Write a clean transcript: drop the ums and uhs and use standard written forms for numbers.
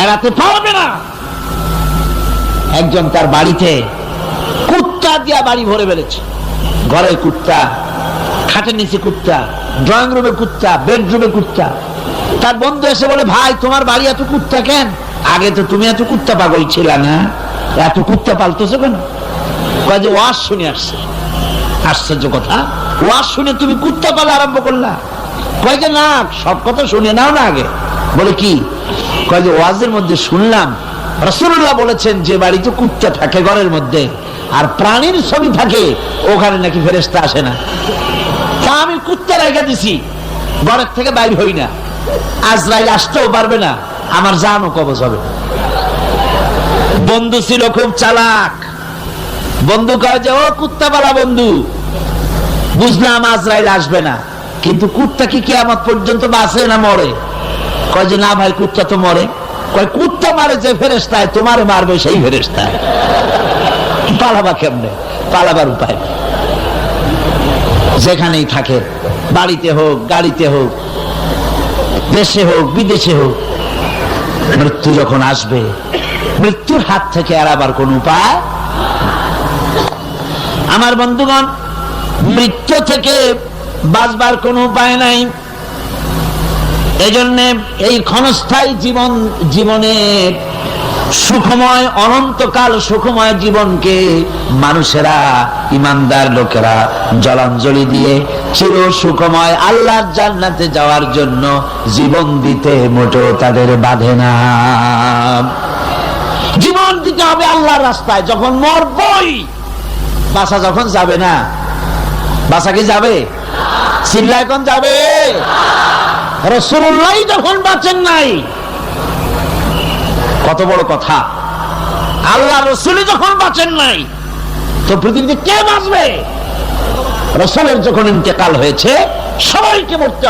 বেড়াতে পারবে না। একজন তার বাড়িতে কুত্তা দিয়া বাড়ি ভরে ফেলেছে। ঘরে কুত্তা, খাটের নিচে কুত্তা, ড্রয়িং রুমে কুত্তা, বেডরুমে কুত্তা। তার বন্ধু এসে বলে, ভাই তোমার বাড়ি এত কুত্তা কেন? আগে তো তুমি এত কুত্তা পাগল ছিল না, এত কুত্তা পালতেছো কেন? কয় যে ওয়াজ শুনে আসছে। আশ্চর্য কথা, ওয়াজ শুনে তুমি কুত্তা পালা আরম্ভ করলা? কয় যে না, সব কথা শুনে নাও না আগে। বলে কি? কয় যে ওয়াজের মধ্যে শুনলাম রাসূলুল্লাহ বলেছেন যে বাড়িতে কুত্তা থাকে ঘরের মধ্যে আর প্রাণীর ছবি থাকে, ওখানে নাকি ফেরেশতা আসে না। তা আমি কুত্তা রেখে দিছি, ঘরের থেকে বাইর হই না, আজরাইল আসতেও পারবে না, আমার জানও কবজ হবে। বন্ধু ছিল খুব চালাক। বন্ধু কয় যে ও কুত্তা পালা বন্ধু, বুঝলাম আজরাইল আসবে না, কিন্তু কুত্তা কি কিয়ামত পর্যন্ত বাঁচে না মরে? কয় যে না ভাই, কুত্তা তো মরে। কয় কুত্তা মারে যে ফেরেশতায়, তোমারে মারবে সেই ফেরেশতায়। পালাবা কেমনে? পালাবার উপায় যেখানেই থাকে, বাড়িতে হোক, গাড়িতে হোক, দেশে হোক, বিদেশে হোক, মৃত্যু যখন আসবে, মৃত্যুর হাত থেকে এড়াবার কোন উপায়। আমার বন্ধুগণ, মৃত্যু থেকে বাঁচবার কোন উপায় নাই। এজন্য এই ক্ষণস্থায়ী জীবনের সুখময়, অনন্তকাল সুখময় জীবনকে মানুষেরা, ইমানদার লোকেরা জলাঞ্জলি দিয়ে চির সুখময় আল্লাহর জান্নাতে যাওয়ার জন্য জীবন দিতে মোটেও তাদের বাধে না। জীবন দিতে হবে আল্লাহর রাস্তায়। যখন মরবই, বাসা যখন যাবে না, বাসা কি যাবে? চিল্লা এখন যাবে? রাসূলুল্লাহ যখন বাঁচেন নাই, কত বড় কথা! আল্লাহ রাসূল যখন বাঁচেন নাই, তো পৃথিবীতে কে বাঁচবে? রাসূলের যখন ইন্তেকাল হয়েছে, সবাইকে মরতে